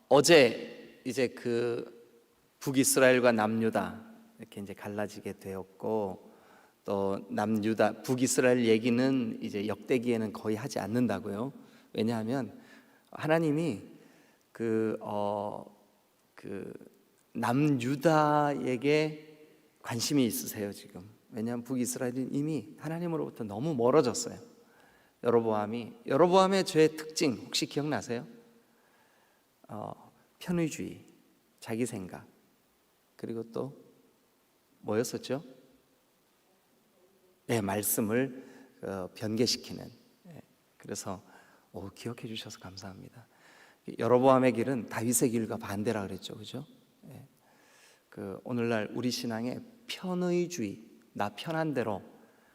어제 이제 그 북이스라엘과 남유다 이렇게 이제 갈라지게 되었고, 또 남유다 북이스라엘 얘기는 이제 역대기에는 거의 하지 않는다고요. 왜냐하면 하나님이 그 남유다에게 관심이 있으세요 지금. 왜냐하면 북이스라엘은 이미 하나님으로부터 너무 멀어졌어요. 여로보암의 죄의 특징 혹시 기억나세요? 편의주의, 자기 생각, 그리고 또 뭐였었죠? 네, 말씀을 변개시키는. 그래서 기억해 주셔서 감사합니다. 여로보암의 길은 다윗의 길과 반대라 그랬죠, 그죠? 오늘날 우리 신앙의 편의주의, 나 편한 대로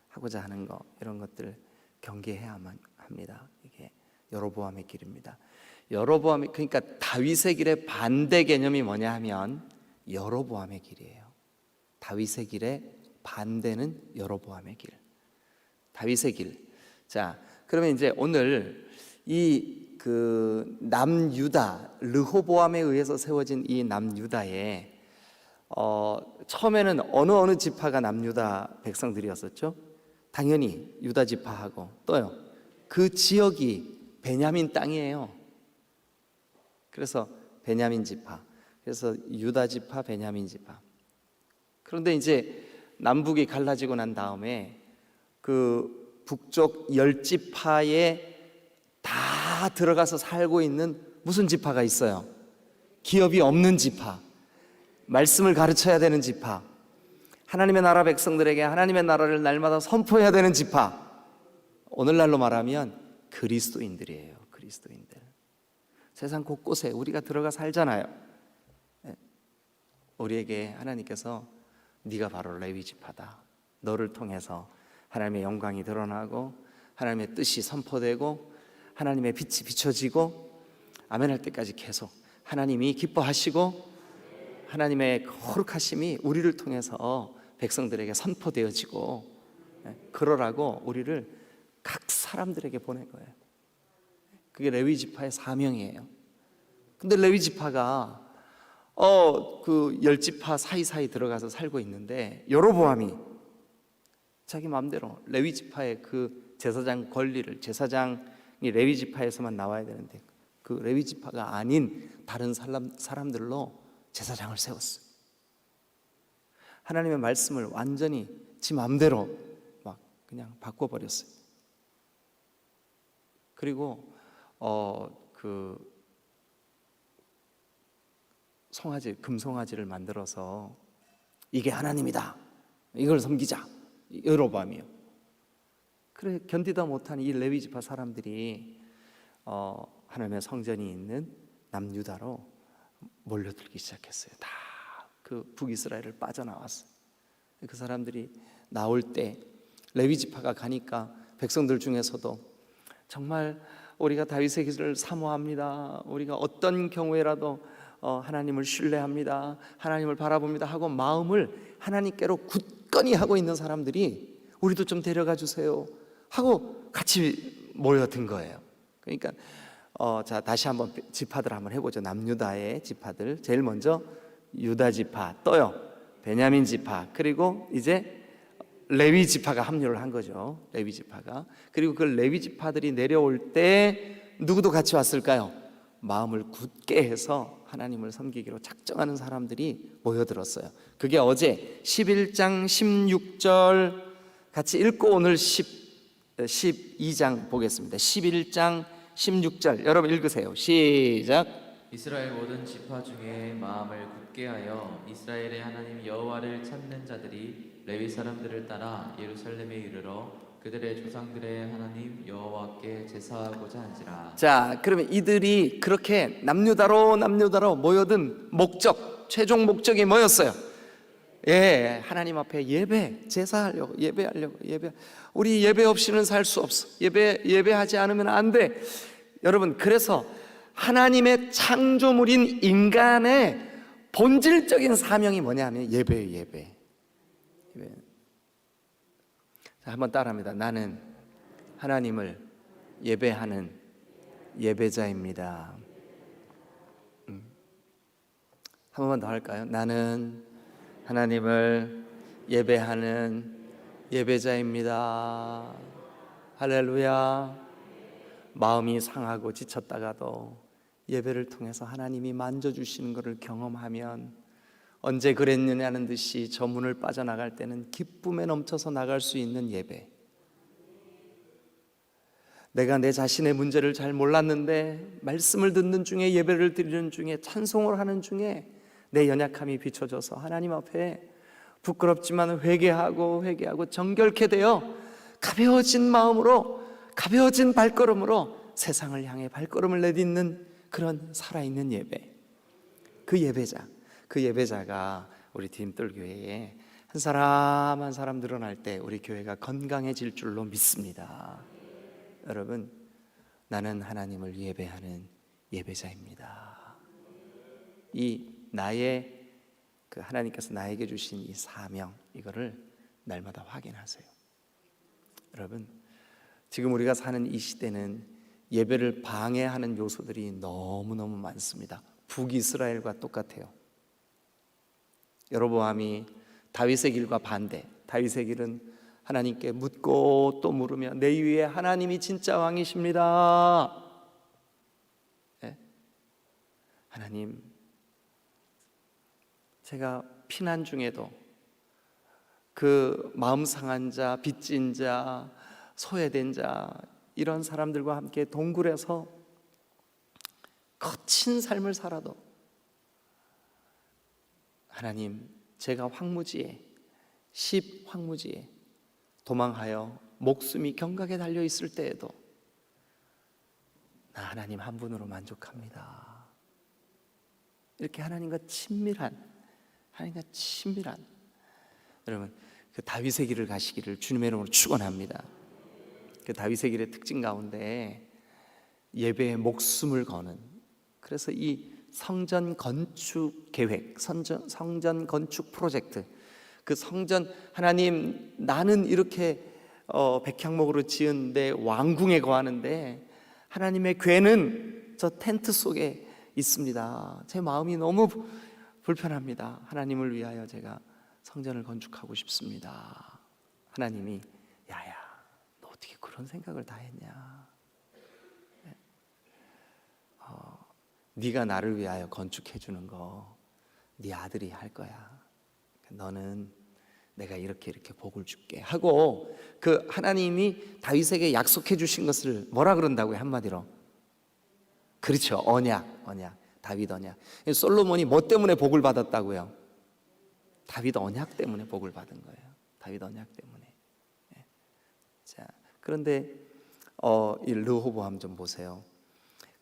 하고자 하는 거, 이런 것들 경계해야만 합니다. 이게 여로보암의 길입니다. 그러니까 다윗의 길의 반대 개념이 뭐냐 하면 여로보암의 길이에요. 다윗의 길의 반대는 여로보암의 길, 다윗의 길. 자, 그러면 이제 오늘 이 남유다, 르호보암에 의해서 세워진 이 남유다에 처음에는 어느 지파가 남유다 백성들이었었죠? 당연히 유다 지파하고, 또요 그 지역이 베냐민 땅이에요. 그래서 베냐민 지파, 그래서 유다 지파, 베냐민 지파. 그런데 이제 남북이 갈라지고 난 다음에 그 북쪽 10지파에 다 들어가서 살고 있는 무슨 지파가 있어요? 기업이 없는 지파, 말씀을 가르쳐야 되는 지파, 하나님의 나라 백성들에게 하나님의 나라를 날마다 선포해야 되는 지파, 오늘날로 말하면 그리스도인들이에요. 그리스도인들. 세상 곳곳에 우리가 들어가 살잖아요. 우리에게 하나님께서 네가 바로 레위 지파다, 너를 통해서 하나님의 영광이 드러나고 하나님의 뜻이 선포되고 하나님의 빛이 비춰지고 아멘 할 때까지 계속 하나님이 기뻐하시고 하나님의 거룩하심이 우리를 통해서 백성들에게 선포되어지고, 그러라고 우리를 각 사람들에게 보낸 거예요. 그게 레위 지파의 사명이에요. 근데 레위 지파가 그 10지파 사이사이 들어가서 살고 있는데, 여로보암이 자기 마음대로 레위 지파의 그 제사장 권리를, 제사장이 레위 지파에서만 나와야 되는데 그 레위 지파가 아닌 다른 사람들로 제사장을 세웠어요. 하나님의 말씀을 완전히 지 마음대로 막 그냥 바꿔버렸어요. 그리고 금송아지를 만들어서 이게 하나님이다, 이걸 섬기자, 여로보암이요. 그래 견디다 못한 이 레위 지파 사람들이 하나님의 성전이 있는 남유다로 몰려들기 시작했어요. 다 그 북이스라엘을 빠져나왔어요. 그 사람들이 나올 때 레위 지파가 가니까 백성들 중에서도 정말 우리가 다윗의 길을 사모합니다, 우리가 어떤 경우에라도 하나님을 신뢰합니다, 하나님을 바라봅니다 하고 마음을 하나님께로 굳건히 하고 있는 사람들이 우리도 좀 데려가 주세요 하고 같이 모여든 거예요. 그러니까 자, 다시 한번 지파들 한번 해보죠. 남유다의 지파들, 제일 먼저 유다 지파, 또요 베냐민 지파, 그리고 이제 레위 지파가 합류를 한 거죠. 레위 지파가. 그리고 그 레위 지파들이 내려올 때 누구도 같이 왔을까요? 마음을 굳게 해서 하나님을 섬기기로 작정하는 사람들이 모여들었어요. 그게 어제 11장 16절 같이 읽고 오늘 12장 보겠습니다. 11장 16절 여러분 읽으세요. 시작. 이스라엘 모든 지파 중에 마음을 굳게 하여 이스라엘의 하나님 여호와를 찾는 자들이 레위 사람들을 따라 예루살렘에 이르러 그들의 조상들의 하나님 여호와께 제사하고자 한지라. 자, 그러면 이들이 그렇게 남유다로 모여든 최종 목적이 뭐였어요? 하나님 앞에 제사하려고, 예배하려고. 우리 예배 없이는 살 수 없어. 예배하지 않으면 안 돼. 여러분, 그래서 하나님의 창조물인 인간의 본질적인 사명이 뭐냐면 예배예요. 예배. 자, 한번 따라합니다. 나는 하나님을 예배하는 예배자입니다. 한 번만 더 할까요? 나는 하나님을 예배하는 예배자입니다. 할렐루야. 마음이 상하고 지쳤다가도 예배를 통해서 하나님이 만져주시는 것을 경험하면 언제 그랬느냐는 듯이 저 문을 빠져나갈 때는 기쁨에 넘쳐서 나갈 수 있는 예배. 내가 내 자신의 문제를 잘 몰랐는데 말씀을 듣는 중에, 예배를 드리는 중에, 찬송을 하는 중에 내 연약함이 비춰져서 하나님 앞에 부끄럽지만 회개하고 정결케 되어 가벼워진 마음으로, 가벼워진 발걸음으로 세상을 향해 발걸음을 내딛는 그런 살아있는 예배. 그 예배자가 우리 디딤돌교회에 한 사람 한 사람 늘어날 때 우리 교회가 건강해질 줄로 믿습니다. 여러분, 나는 하나님을 예배하는 예배자입니다. 이 나의 하나님께서 나에게 주신 이 사명, 이거를 날마다 확인하세요. 여러분, 지금 우리가 사는 이 시대는 예배를 방해하는 요소들이 너무너무 많습니다. 북이스라엘과 똑같아요. 여로보암이 다윗의 길과 반대. 다윗의 길은 하나님께 묻고 또 물으며 내 위에 하나님이 진짜 왕이십니다. 네? 하나님, 제가 피난 중에도 그 마음 상한 자, 빚진 자, 소외된 자, 이런 사람들과 함께 동굴에서 거친 삶을 살아도 하나님, 제가 황무지에, 황무지에 도망하여 목숨이 경각에 달려 있을 때에도 나 하나님 한 분으로 만족합니다. 이렇게 하나님과 친밀한 여러분, 그 다윗의 길을 가시기를 주님의 이름으로 축원합니다. 그 다윗의 길의 특징 가운데 예배에 목숨을 거는, 그래서 이 성전 건축 계획, 성전 건축 프로젝트, 그 성전, 하나님, 나는 이렇게 백향목으로 지은 내 왕궁에 거하는데 하나님의 궤는 저 텐트 속에 있습니다. 제 마음이 너무 불편합니다. 하나님을 위하여 제가 성전을 건축하고 싶습니다. 하나님이, 야야, 너 어떻게 그런 생각을 다 했냐? 네가 나를 위하여 건축해 주는 거 네 아들이 할 거야. 너는 내가 이렇게 복을 줄게 하고, 그 하나님이 다윗에게 약속해 주신 것을 뭐라 그런다고요? 한마디로, 그렇죠, 언약. 다윗 언약. 솔로몬이 뭐 때문에 복을 받았다고요? 다윗 언약 때문에 복을 받은 거예요. 다윗 언약 때문에. 자, 그런데 이 르호보암 좀 보세요.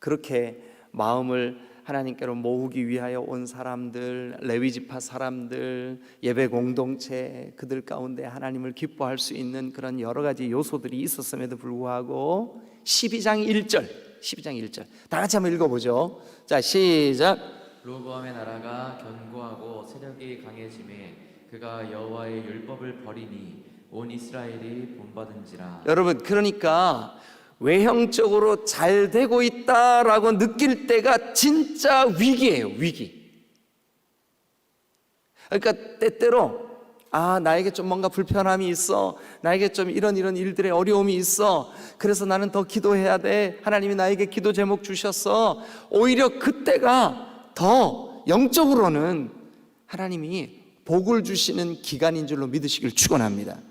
그렇게 마음을 하나님께로 모으기 위하여 온 사람들, 레위 지파 사람들, 예배 공동체, 그들 가운데 하나님을 기뻐할 수 있는 그런 여러 가지 요소들이 있었음에도 불구하고 12장 1절 다 같이 한번 읽어보죠. 자, 시작. 르호보암의 나라가 견고하고 세력이 강해짐에 그가 여호와의 율법을 버리니 온 이스라엘이 본받은지라. 여러분, 그러니까 외형적으로 잘 되고 있다라고 느낄 때가 진짜 위기예요, 위기. 그러니까 때때로 나에게 좀 뭔가 불편함이 있어, 나에게 좀 이런 일들의 어려움이 있어, 그래서 나는 더 기도해야 돼, 하나님이 나에게 기도 제목 주셨어. 오히려 그때가 더 영적으로는 하나님이 복을 주시는 기간인 줄로 믿으시길 축원합니다.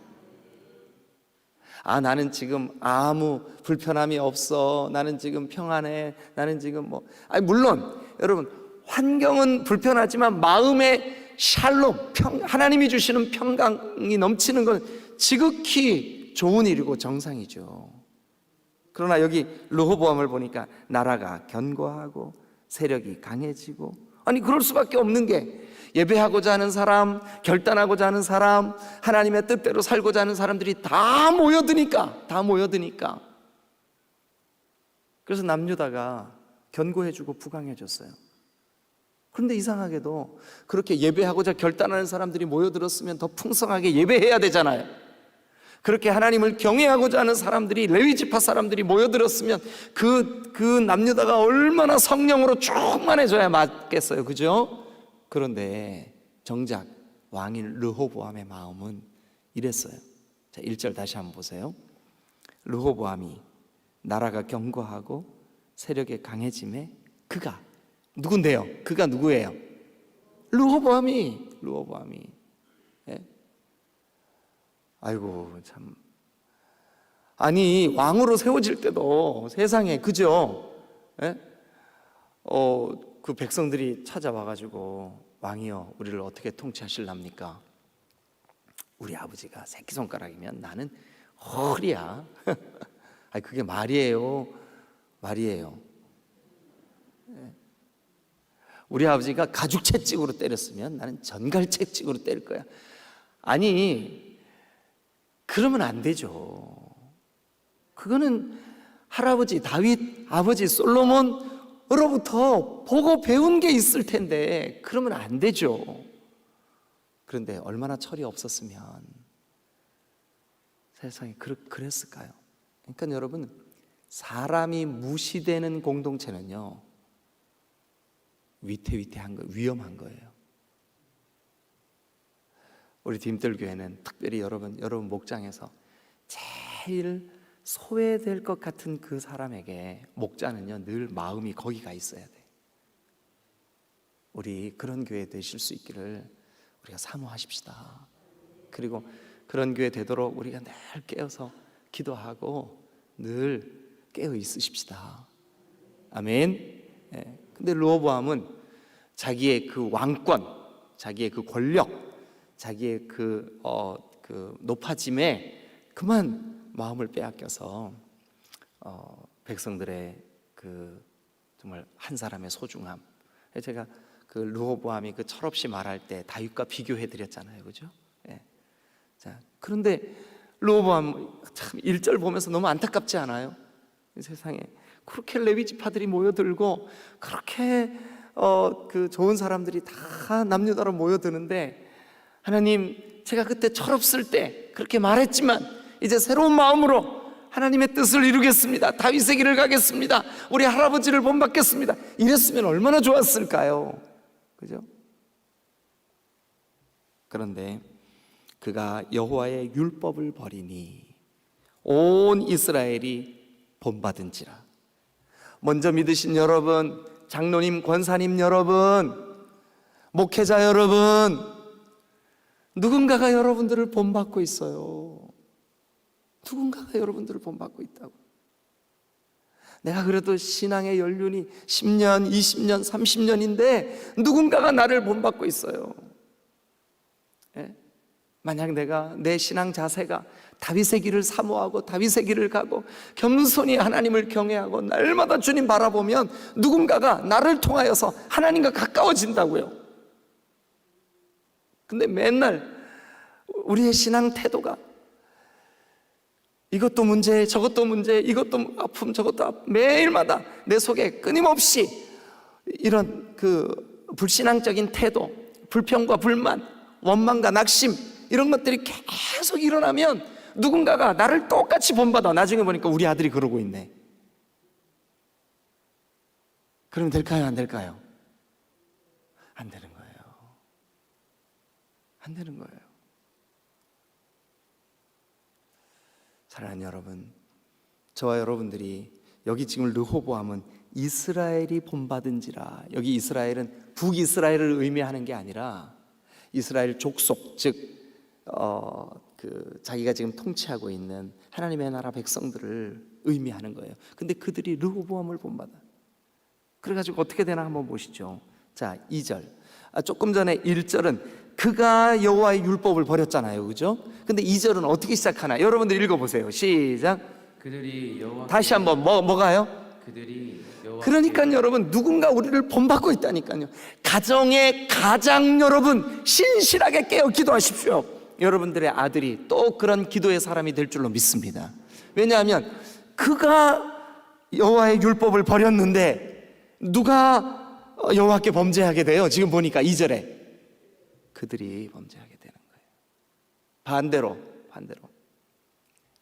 나는 지금 아무 불편함이 없어, 나는 지금 평안해, 나는 지금 물론 여러분, 환경은 불편하지만 마음의 샬롬, 하나님이 주시는 평강이 넘치는 건 지극히 좋은 일이고 정상이죠. 그러나 여기 르호보암을 보니까 나라가 견고하고 세력이 강해지고, 그럴 수밖에 없는 게, 예배하고자 하는 사람, 결단하고자 하는 사람, 하나님의 뜻대로 살고자 하는 사람들이 다 모여드니까. 그래서 남유다가 견고해지고 부강해졌어요. 그런데 이상하게도 그렇게 예배하고자 결단하는 사람들이 모여들었으면 더 풍성하게 예배해야 되잖아요. 그렇게 하나님을 경외하고자 하는 사람들이, 레위 지파 사람들이 모여들었으면 그 남유다가 얼마나 성령으로 충만해져야 맞겠어요, 그죠? 그런데 정작 왕인 르호보암의 마음은 이랬어요. 자, 1절 다시 한번 보세요. 르호보암이 나라가 견고하고 세력이 강해짐에 그가 누군데요? 그가 누구예요? 르호보암이. 예? 아이고 참. 아니 왕으로 세워질 때도 세상에 그죠? 예? 그 백성들이 찾아와가지고 왕이여 우리를 어떻게 통치하실랍니까? 우리 아버지가 새끼손가락이면 나는 허리야. 아니 그게 말이에요. 우리 아버지가 가죽채찍으로 때렸으면 나는 전갈채찍으로 때릴 거야. 아니 그러면 안 되죠. 그거는 할아버지 다윗, 아버지 솔로몬으로부터 보고 배운 게 있을 텐데 그러면 안 되죠. 그런데 얼마나 철이 없었으면 세상에 그랬을까요? 그러니까 여러분, 사람이 무시되는 공동체는요 위태위태한 거예요. 위험한 거예요. 우리 디딤돌교회는 특별히 여러분 목장에서 제일 소외될 것 같은 그 사람에게 목자는요 늘 마음이 거기가 있어야 돼. 우리 그런 교회 되실 수 있기를 우리가 사모하십시다. 그리고 그런 교회 되도록 우리가 늘 깨어서 기도하고 늘 깨어 있으십시다. 아멘. 예. 근데 르호보암은 자기의 그 왕권, 자기의 그 권력, 자기의 그 높아짐에 그만 마음을 빼앗겨서 백성들의 그 정말 한 사람의 소중함. 제가 그 르호보암이 그 철없이 말할 때 다윗과 비교해 드렸잖아요, 그죠? 예. 자, 그런데 르호보암 참 1절 보면서 너무 안타깝지 않아요? 이 세상에 그렇게 레위 지파들이 모여들고 그렇게 그 좋은 사람들이 다 남유다로 모여드는데 하나님, 제가 그때 철없을 때 그렇게 말했지만 이제 새로운 마음으로 하나님의 뜻을 이루겠습니다. 다윗의 길을 가겠습니다. 우리 할아버지를 본받겠습니다. 이랬으면 얼마나 좋았을까요? 그죠? 그런데 그가 여호와의 율법을 버리니 온 이스라엘이 본받은지라. 먼저 믿으신 여러분, 장로님, 권사님 여러분, 목회자 여러분, 누군가가 여러분들을 본받고 있어요. 누군가가 여러분들을 본받고 있다고. 내가 그래도 신앙의 연륜이 10년, 20년, 30년인데 누군가가 나를 본받고 있어요. 예? 만약 내가 내 신앙 자세가 다윗의 길을 사모하고 다윗의 길을 가고 겸손히 하나님을 경외하고 날마다 주님 바라보면 누군가가 나를 통하여서 하나님과 가까워진다고요. 근데 맨날 우리의 신앙 태도가 이것도 문제, 저것도 문제, 이것도 아픔, 저것도 아픔, 매일마다 내 속에 끊임없이 이런 그 불신앙적인 태도, 불평과 불만, 원망과 낙심 이런 것들이 계속 일어나면 누군가가 나를 똑같이 본받아. 나중에 보니까 우리 아들이 그러고 있네. 그러면 될까요? 안 될까요? 안 되는 거예요. 안 되는 거예요. 사랑하는 여러분, 저와 여러분들이 여기 지금 르호보암은 이스라엘이 본받은지라, 여기 이스라엘은 북이스라엘을 의미하는 게 아니라 이스라엘 족속, 즉 자기가 지금 통치하고 있는 하나님의 나라 백성들을 의미하는 거예요. 근데 그들이 르호보암을 본받아. 그래가지고 어떻게 되나 한번 보시죠. 자, 2절. 조금 전에 1절은 그가 여호와의 율법을 버렸잖아요, 그죠? 근데 2절은 어떻게 시작하나? 여러분들 읽어보세요. 시작. 그들이 여호와 다시 한번 뭐가요? 그들이 여호와 그러니까 여러분, 누군가 우리를 본받고 있다니까요. 가정의 가장 여러분 신실하게 깨어 기도하십시오. 여러분들의 아들이 또 그런 기도의 사람이 될 줄로 믿습니다. 왜냐하면 그가 여호와의 율법을 버렸는데 누가 여호와께 범죄하게 돼요? 지금 보니까 2절에 그들이 범죄하게 되는 거예요. 반대로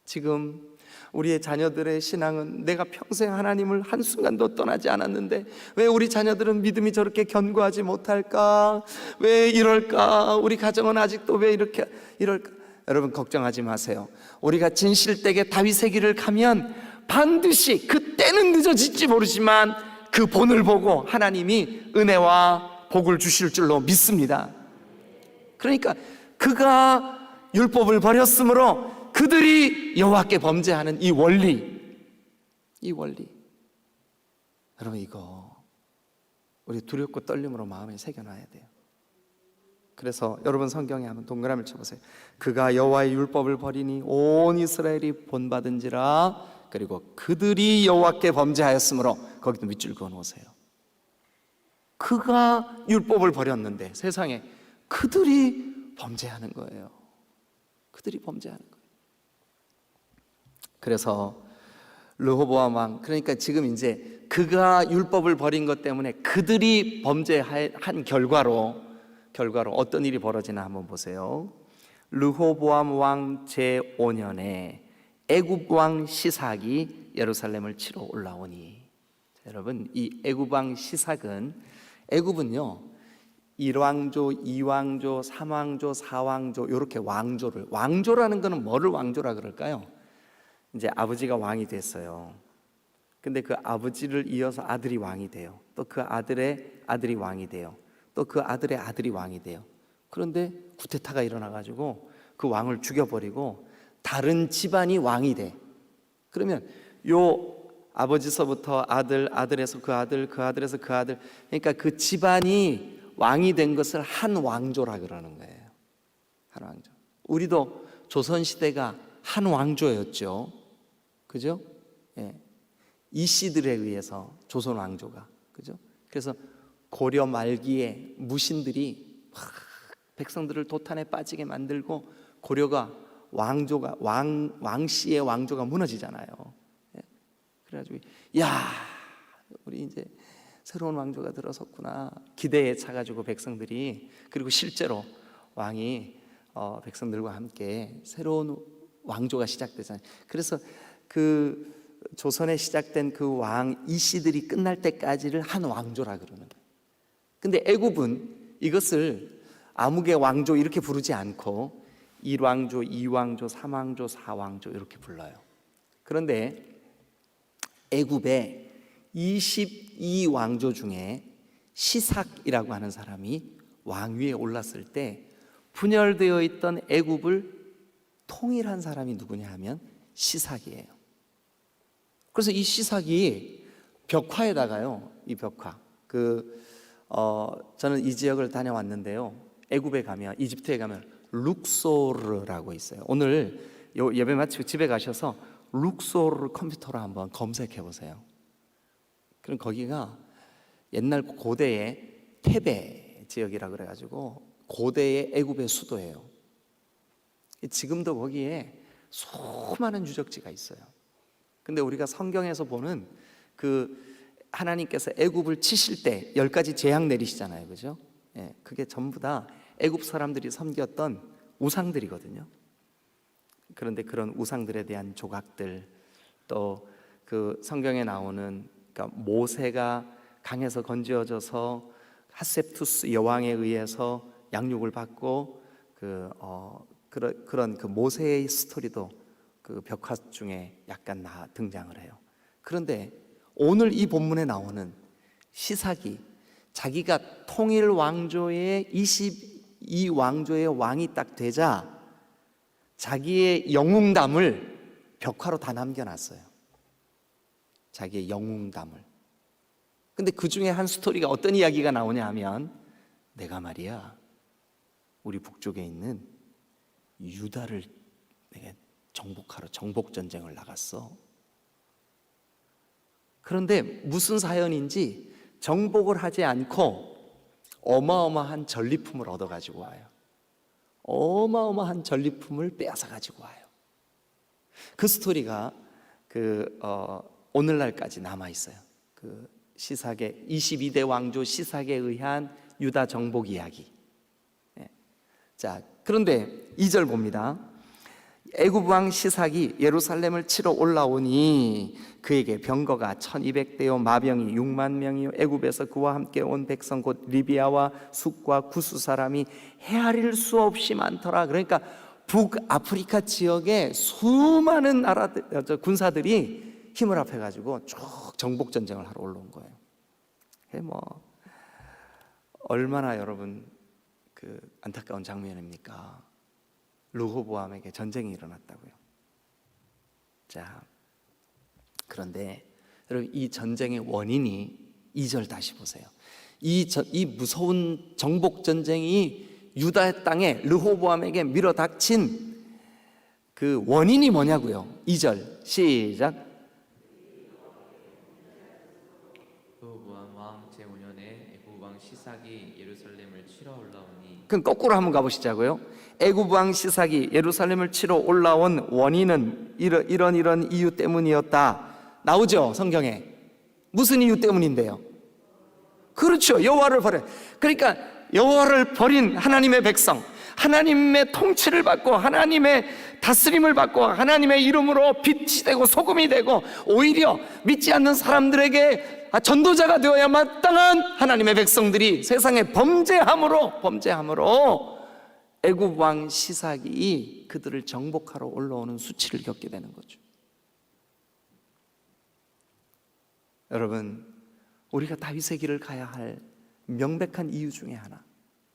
지금 우리의 자녀들의 신앙은 내가 평생 하나님을 한순간도 떠나지 않았는데 왜 우리 자녀들은 믿음이 저렇게 견고하지 못할까? 왜 이럴까? 우리 가정은 아직도 왜 이렇게 이럴까? 여러분 걱정하지 마세요. 우리가 진실되게 다윗의 길을 가면 반드시, 그때는 늦어질지 모르지만 그 본을 보고 하나님이 은혜와 복을 주실 줄로 믿습니다. 그러니까 그가 율법을 버렸으므로 그들이 여호와께 범죄하는 이 원리, 여러분 이거 우리 두렵고 떨림으로 마음에 새겨놔야 돼요. 그래서 여러분 성경에 한번 동그라미를 쳐보세요. 그가 여호와의 율법을 버리니 온 이스라엘이 본받은지라. 그리고 그들이 여호와께 범죄하였으므로, 거기도 밑줄 그어 놓으세요. 그가 율법을 버렸는데 세상에 그들이 범죄하는 거예요. 그들이 범죄하는 거예요. 그래서 르호보암 왕, 그러니까 지금 이제 그가 율법을 버린 것 때문에 그들이 범죄한 결과로 어떤 일이 벌어지나 한번 보세요. 르호보암 왕 제5년에 애굽 왕 시삭이 예루살렘을 치러 올라오니. 자, 여러분 이 애굽 왕 시삭은, 애굽은요 1왕조, 2왕조, 3왕조, 4왕조 이렇게 왕조라는 거는 뭐를 왕조라 그럴까요? 이제 아버지가 왕이 됐어요. 근데 그 아버지를 이어서 아들이 왕이 돼요. 또 그 아들의 아들이 왕이 돼요. 또 그 아들의 아들이 왕이 돼요. 그런데 쿠데타가 일어나 가지고 그 왕을 죽여버리고 다른 집안이 왕이 돼. 그러면 요 아버지서부터 아들, 아들에서 그 아들, 그 아들에서 그 아들, 그러니까 그 집안이 왕이 된 것을 한 왕조라 그러는 거예요. 한 왕조. 우리도 조선시대가 한 왕조였죠. 그죠? 예. 이씨들에 의해서 조선 왕조가, 그죠? 그래서 고려 말기에 무신들이 막 백성들을 도탄에 빠지게 만들고 고려가 왕조가 왕씨의 왕조가 무너지잖아요. 예. 그래가지고 야, 우리 이제 새로운 왕조가 들어섰구나 기대에 차가지고 백성들이, 그리고 실제로 왕이 백성들과 함께 새로운 왕조가 시작되잖아요. 그래서 그 조선에 시작된 그 왕 이씨들이 끝날 때까지를 한 왕조라 그러는 거예요. 근데 애굽은 이것을 아무개 왕조 이렇게 부르지 않고 1왕조, 2왕조, 3왕조, 4왕조 이렇게 불러요. 그런데 애굽의 22왕조 중에 시삭이라고 하는 사람이 왕위에 올랐을 때 분열되어 있던 애굽을 통일한 사람이 누구냐 하면 시삭이에요. 그래서 이 시삭이 벽화에다가요, 이 벽화, 저는 이 지역을 다녀왔는데요, 애굽에 가면, 이집트에 가면 룩소르라고 있어요. 오늘 예배 마치고 집에 가셔서 룩소르 컴퓨터로 한번 검색해 보세요. 그럼 거기가 옛날 고대의 테베 지역이라 그래가지고 고대의 애굽의 수도예요. 지금도 거기에 수많은 유적지가 있어요. 근데 우리가 성경에서 보는 그 하나님께서 애굽을 치실 때 10가지 재앙 내리시잖아요, 그죠? 예, 그게 전부 다 애굽 사람들이 섬겼던 우상들이거든요. 그런데 그런 우상들에 대한 조각들, 또 그 성경에 나오는, 그러니까 모세가 강에서 건져져서 핫셉투스 여왕에 의해서 양육을 받고 그런 그 모세의 스토리도 그 벽화 중에 약간 등장을 해요. 그런데 오늘 이 본문에 나오는 시삭이 자기가 통일 왕조의 22왕조의 왕이 딱 되자 자기의 영웅담을 벽화로 다 남겨놨어요. 자기의 영웅담을. 근데 그 중에 한 스토리가 어떤 이야기가 나오냐 하면, 내가 말이야 우리 북쪽에 있는 유다를 내가 정복하러 정복전쟁을 나갔어. 그런데 무슨 사연인지 정복을 하지 않고 어마어마한 전리품을 얻어가지고 와요. 어마어마한 전리품을 빼앗아 가지고 와요. 그 스토리가 오늘날까지 남아 있어요. 그 시삭의 22대 왕조 시삭에 의한 유다 정복 이야기. 자, 그런데 2절 봅니다. 애굽 왕 시삭이 예루살렘을 치러 올라오니 그에게 병거가 1200대요 마병이 6만 명이요 애굽에서 그와 함께 온 백성 곧 리비아와 숫과 구스 사람이 헤아릴 수 없이 많더라. 그러니까 북아프리카 지역에 수많은 나라들 군사들이 힘을 합해가지고 쭉 정복 전쟁을 하러 올라온 거예요. 뭐 얼마나 여러분 그 안타까운 장면입니까? 르호보암에게 전쟁이 일어났다고요. 자, 그런데 여러분 이 전쟁의 원인이 2절 다시 보세요. 이 무서운 정복 전쟁이 유다 땅에 르호보암에게 밀어닥친 그 원인이 뭐냐고요. 2절 시작. 르호보암 왕 제5년에 애굽 왕 시삭이 예루살렘을 치러 올라오니. 그럼 거꾸로 한번 가보시자고요. 애굽 왕 시삭이 예루살렘을 치러 올라온 원인은 이런 이유 때문이었다. 나오죠 성경에. 무슨 이유 때문인데요? 그렇죠. 여호와를 버려. 그러니까 여호와를 버린 하나님의 백성, 하나님의 통치를 받고 하나님의 다스림을 받고 하나님의 이름으로 빛이 되고 소금이 되고 오히려 믿지 않는 사람들에게 전도자가 되어야 마땅한 하나님의 백성들이 세상에 범죄함으로 애굽 왕 시삭이 그들을 정복하러 올라오는 수치를 겪게 되는 거죠. 여러분, 우리가 다윗의 길을 가야 할 명백한 이유 중에 하나,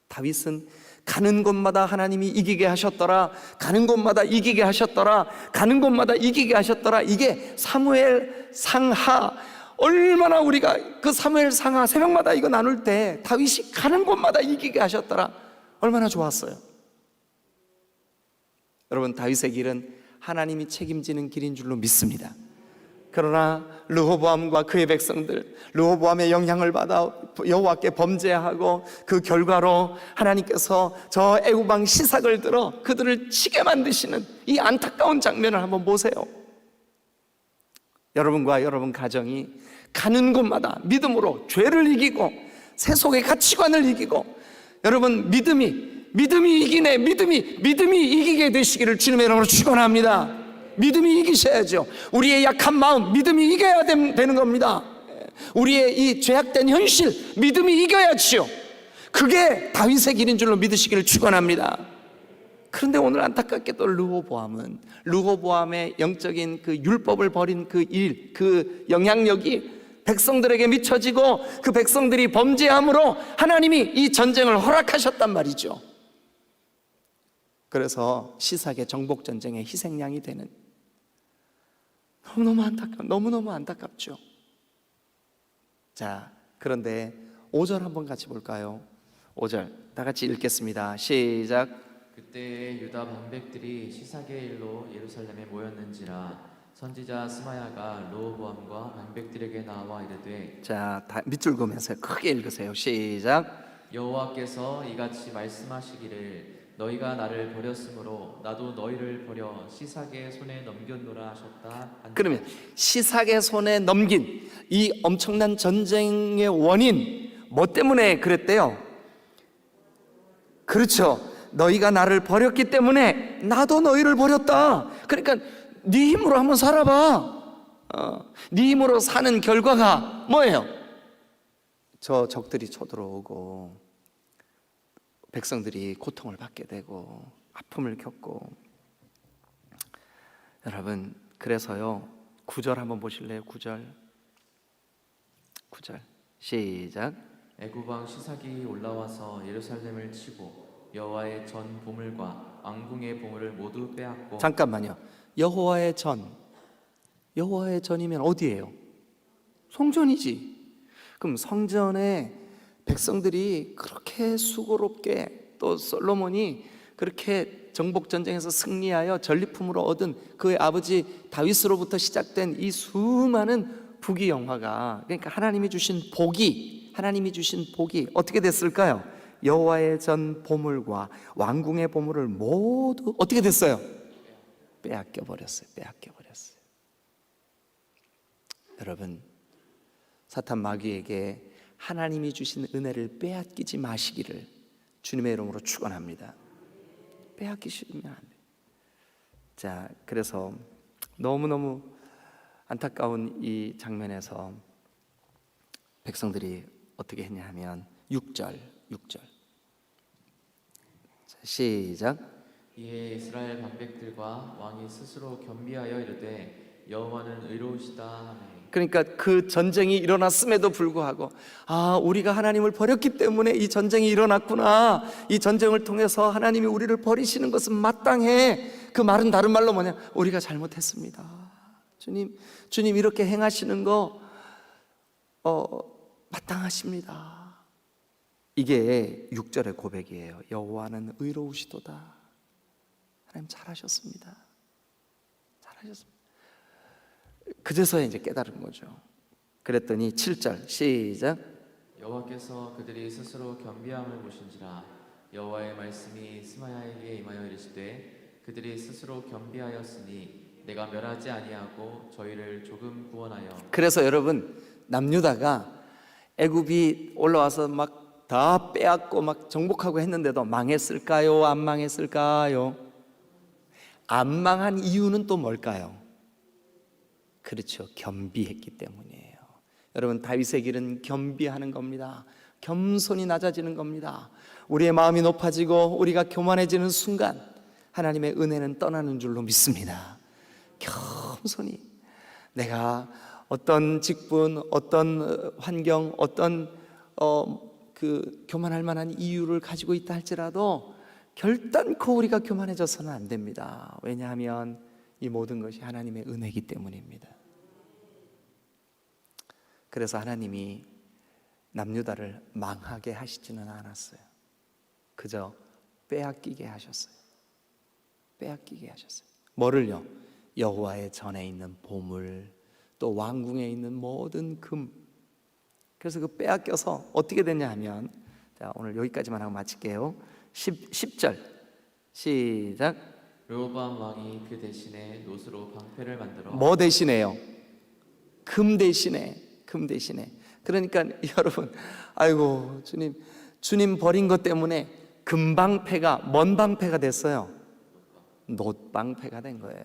다윗은 가는 곳마다 하나님이 이기게 하셨더라, 가는 곳마다 이기게 하셨더라, 가는 곳마다 이기게 하셨더라. 이게 사무엘 상하, 얼마나 우리가 그 사무엘 상하 새벽마다 이거 나눌 때 다윗이 가는 곳마다 이기게 하셨더라, 얼마나 좋았어요. 여러분, 다윗의 길은 하나님이 책임지는 길인 줄로 믿습니다. 그러나 르호보암과 그의 백성들, 르호보암의 영향을 받아 여호와께 범죄하고 그 결과로 하나님께서 저 애굽 왕 시삭을 들어 그들을 치게 만드시는 이 안타까운 장면을 한번 보세요. 여러분과 여러분 가정이 가는 곳마다 믿음으로 죄를 이기고 세속의 가치관을 이기고, 여러분 믿음이 이기네, 믿음이 이기게 되시기를 주님의 이름으로 축원합니다. 믿음이 이기셔야죠. 우리의 약한 마음, 믿음이 이겨야 되는 겁니다. 우리의 이 죄악된 현실, 믿음이 이겨야지요. 그게 다윗의 길인 줄로 믿으시기를 축원합니다. 그런데 오늘 안타깝게도 르호보암의 영적인 그 율법을 버린 그 일, 그 영향력이 백성들에게 미쳐지고 그 백성들이 범죄함으로 하나님이 이 전쟁을 허락하셨단 말이죠. 그래서 시삭의 정복 전쟁의 희생양이 되는, 너무너무 안타깝죠. 자, 그런데 5절 한번 같이 볼까요? 5절 다 같이 읽겠습니다. 시작. 그때 유다 반백들이 시삭의 일로 예루살렘에 모였는지라 선지자 스마야가 르호보암과 반백들에게 나와 이르되. 자, 다 밑줄 그으면서 크게 읽으세요. 시작. 여호와께서 이같이 말씀하시기를 너희가 나를 버렸으므로 나도 너희를 버려 시삭의 손에 넘겼노라 하셨다. 그러면 시삭의 손에 넘긴 이 엄청난 전쟁의 원인, 뭐 때문에 그랬대요? 그렇죠. 너희가 나를 버렸기 때문에 나도 너희를 버렸다. 그러니까 네 힘으로 한번 살아봐. 네 힘으로 사는 결과가 뭐예요? 저 적들이 쳐들어오고 백성들이 고통을 받게 되고 아픔을 겪고. 여러분, 그래서요 9절 한번 보실래요? 9절 시작. 애굽 왕 시삭이 올라와서 예루살렘을 치고 여호와의 전 보물과 왕궁의 보물을 모두 빼앗고. 잠깐만요. 여호와의 전이면 어디예요? 성전이지. 그럼 성전에 백성들이 그렇게 수고롭게, 또 솔로몬이 그렇게 정복 전쟁에서 승리하여 전리품으로 얻은 그의 아버지 다윗으로부터 시작된 이 수많은 부귀영화가, 그러니까 하나님이 주신 복이 어떻게 됐을까요? 여호와의 전 보물과 왕궁의 보물을 모두 어떻게 됐어요? 빼앗겨 버렸어요. 여러분, 사탄 마귀에게 하나님이 주신 은혜를 빼앗기지 마시기를 주님의 이름으로 축원합니다. 빼앗기시면 안 돼요. 자, 그래서 너무너무 안타까운 이 장면에서 백성들이 어떻게 했냐 하면 6절 자, 시작. 이에 이스라엘 방백들과 왕이 스스로 겸비하여 이르되 여호와는 의로우시다 하매. 그러니까 그 전쟁이 일어났음에도 불구하고 우리가 하나님을 버렸기 때문에 이 전쟁이 일어났구나, 이 전쟁을 통해서 하나님이 우리를 버리시는 것은 마땅해. 그 말은 다른 말로 뭐냐, 우리가 잘못했습니다. 주님 이렇게 행하시는 거 마땅하십니다. 이게 6절의 고백이에요. 여호와는 의로우시도다. 하나님 잘하셨습니다. 그제서야 이제 깨달은 거죠. 그랬더니 7절 시작. 여호와께서 그들이 스스로 겸비함을 보신지라 여호와의 말씀이 스마야에게 임하여 이르시되 그들이 스스로 겸비하였으니 내가 멸하지 아니하고 저희를 조금 구원하여. 그래서 여러분, 남유다가 애굽이 올라와서 막 다 빼앗고 막 정복하고 했는데도 망했을까요? 안 망했을까요? 안 망한 이유는 또 뭘까요? 그렇죠, 겸비했기 때문이에요. 여러분, 다윗의 길은 겸비하는 겁니다. 겸손히 낮아지는 겁니다. 우리의 마음이 높아지고 우리가 교만해지는 순간 하나님의 은혜는 떠나는 줄로 믿습니다. 겸손히, 내가 어떤 직분, 어떤 환경, 어떤 그 교만할 만한 이유를 가지고 있다 할지라도 결단코 우리가 교만해져서는 안 됩니다. 왜냐하면 이 모든 것이 하나님의 은혜이기 때문입니다. 그래서 하나님이 남유다를 망하게 하시지는 않았어요. 그저 빼앗기게 하셨어요. 뭐를요? 여호와의 전에 있는 보물, 또 왕궁에 있는 모든 금. 그래서 그 빼앗겨서 어떻게 됐냐 하면, 자, 오늘 여기까지만 하고 마칠게요. 10절 시작. 르호보암 왕이 그 대신에 놋으로 방패를 만들어. 뭐 대신에요? 금 대신에. 그러니까 여러분, 아이고 주님 버린 것 때문에 금방패가 뭔 방패가 됐어요? 놋방패가 된 거예요.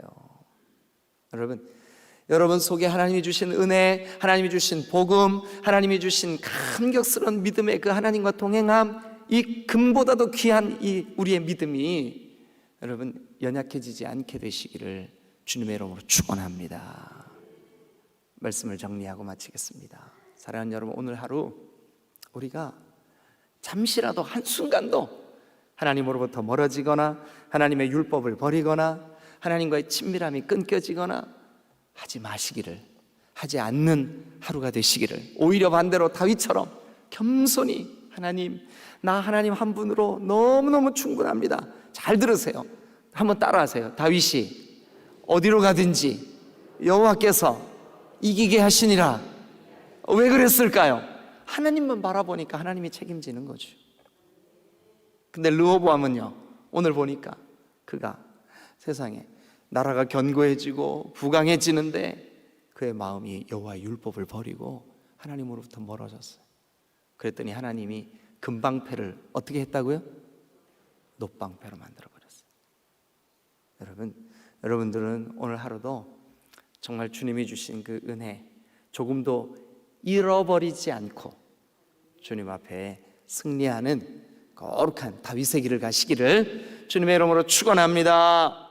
여러분 속에 하나님이 주신 은혜, 하나님이 주신 복음, 하나님이 주신 감격스러운 믿음의 그 하나님과 동행함, 이 금보다도 귀한 이 우리의 믿음이 여러분 연약해지지 않게 되시기를 주님의 이름으로 축원합니다. 말씀을 정리하고 마치겠습니다. 사랑하는 여러분, 오늘 하루 우리가 잠시라도 한순간도 하나님으로부터 멀어지거나 하나님의 율법을 버리거나 하나님과의 친밀함이 끊겨지거나 하지 마시기를, 하지 않는 하루가 되시기를, 오히려 반대로 다윗처럼 겸손히 나 하나님 한 분으로 너무너무 충분합니다. 잘 들으세요. 한번 따라하세요. 다윗이 어디로 가든지 여호와께서 이기게 하시니라. 왜 그랬을까요? 하나님만 바라보니까 하나님이 책임지는 거죠. 근데 르호보암은요, 오늘 보니까 그가 세상에 나라가 견고해지고 부강해지는데 그의 마음이 여호와의 율법을 버리고 하나님으로부터 멀어졌어요. 그랬더니 하나님이 금방패를 어떻게 했다고요? 놋방패로 만들어버렸어요. 여러분들은 오늘 하루도 정말 주님이 주신 그 은혜 조금도 잃어버리지 않고 주님 앞에 승리하는 거룩한 다윗의 길을 가시기를 주님의 이름으로 축원합니다.